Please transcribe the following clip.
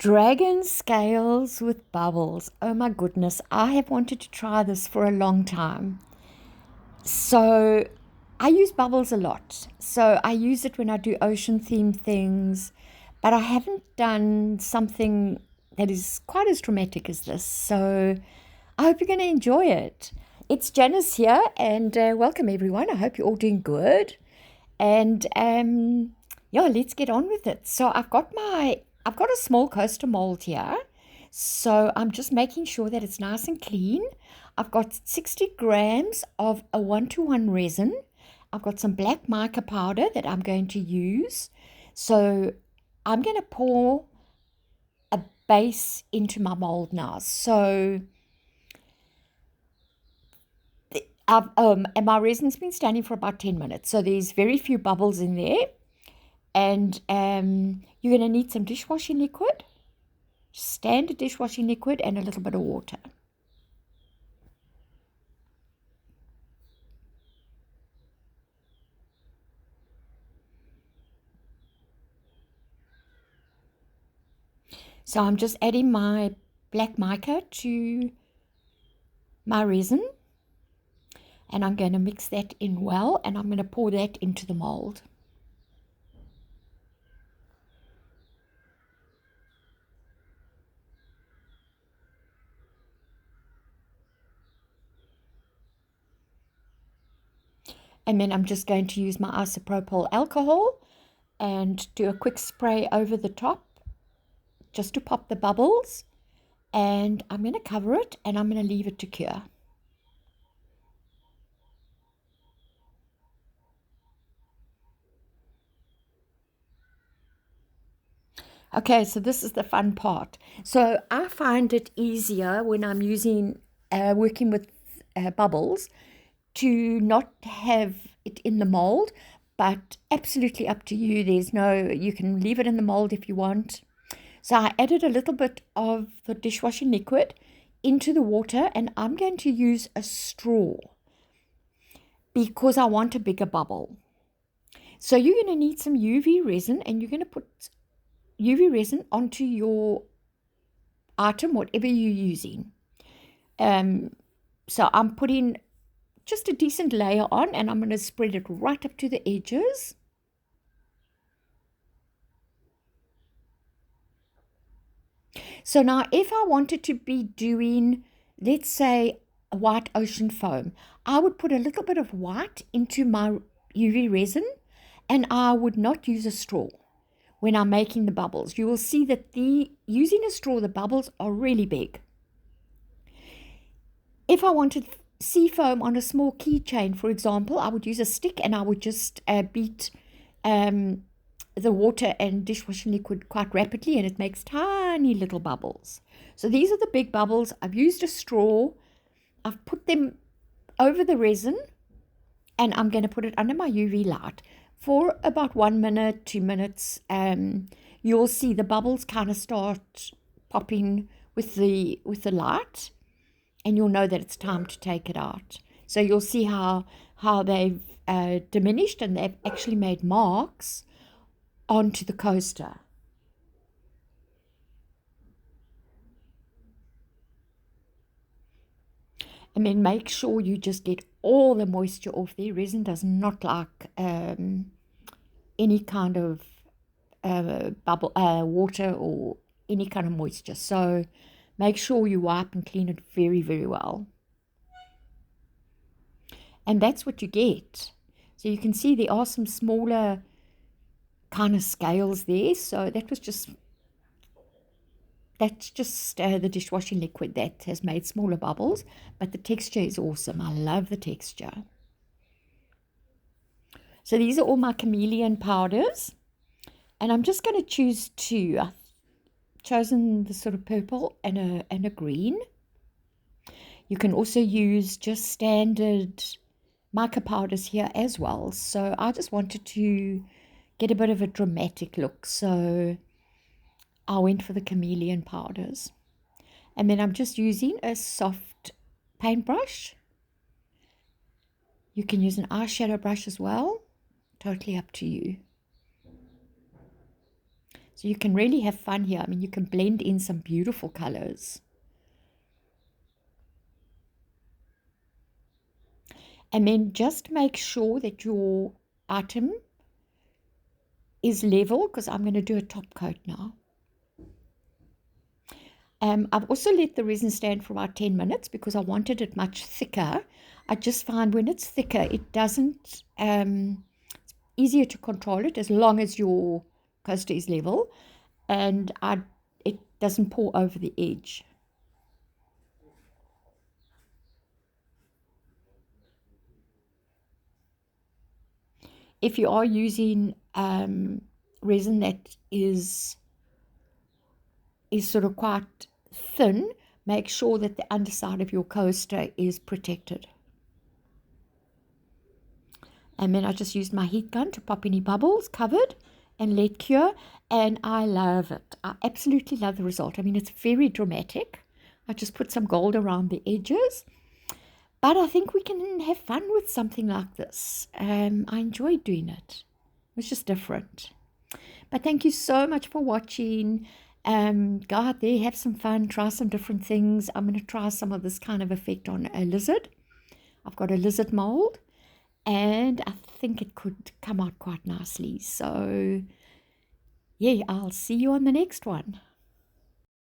Dragon scales with bubbles. Oh my goodness, I have wanted to try this for a long time. So I use bubbles a lot. So I use it when I do ocean themed things, but I haven't done something that is quite as dramatic as this. So I hope you're going to enjoy it. It's Janice here, and welcome everyone. I hope you're all doing good. And yeah, let's get on with it. So I've got a small coaster mold here. So I'm just making sure that it's nice and clean. I've got 60 grams of a 1-to-1 resin. I've got some black mica powder that I'm going to use. So I'm going to pour a base into my mold now. So and my resin's been standing for about 10 minutes. So there's very few bubbles in there. And you're going to need some dishwashing liquid, standard dishwashing liquid, and a little bit of water. So I'm just adding my black mica to my resin, and I'm going to mix that in well, and I'm going to pour that into the mold. And then I'm just going to use my isopropyl alcohol and do a quick spray over the top just to pop the bubbles. And I'm going to cover it and I'm going to leave it to cure. Okay, so this is the fun part. So I find it easier when I'm working with bubbles to not have it in the mold, but absolutely up to you. You can leave it in the mold if you want. So I added a little bit of the dishwashing liquid into the water, and I'm going to use a straw because I want a bigger bubble. So you're going to need some UV resin, and you're going to put UV resin onto your item, whatever you're using. So I'm putting just a decent layer on, and I'm going to spread it right up to the edges. So now if I wanted to be doing, let's say, a white ocean foam, I would put a little bit of white into my UV resin, and I would not use a straw when I'm making the bubbles. You will see that using a straw, the bubbles are really big. If I wanted sea foam on a small keychain, for example, I would use a stick and I would just beat the water and dishwashing liquid quite rapidly, and it makes tiny little bubbles. So these are the big bubbles. I've used a straw. I've put them over the resin, and I'm going to put it under my UV light for about 1 minute, 2 minutes. You'll see the bubbles kind of start popping with the light, and you'll know that it's time to take it out. So you'll see how they've diminished, and they've actually made marks onto the coaster. And then make sure you just get all the moisture off there. Resin does not like any kind of water or any kind of moisture. So make sure you wipe and clean it very, very well. And that's what you get. So you can see there are some smaller kind of scales there. So that's just the dishwashing liquid that has made smaller bubbles, but the texture is awesome. I love the texture. So these are all my Chameleon powders, and I'm just going to choose two. I've chosen the sort of purple and a green. You can also use just standard mica powders here as well. So I just wanted to get a bit of a dramatic look, so I went for the Chameleon powders. And then I'm just using a soft paintbrush. You can use an eyeshadow brush as well, totally up to you. So you can really have fun here. I mean, you can blend in some beautiful colors. And then just make sure that your item is level, because I'm going to do a top coat now. I've also let the resin stand for about 10 minutes because I wanted it much thicker. I just find when it's thicker, it doesn't, it's easier to control it as long as your coaster is level, and it doesn't pour over the edge. If you are using resin that is sort of quite thin, make sure that the underside of your coaster is protected. And then I just used my heat gun to pop any bubbles, covered and let cure, and I love it. I absolutely love the result. I mean, it's very dramatic. I just put some gold around the edges, but I think we can have fun with something like this. I enjoyed doing it. It was just different. But thank you so much for watching. Go out there, have some fun, try some different things. I'm going to try some of this kind of effect on a lizard. I've got a lizard mold, and I think it could come out quite nicely. So, yeah, I'll see you on the next one.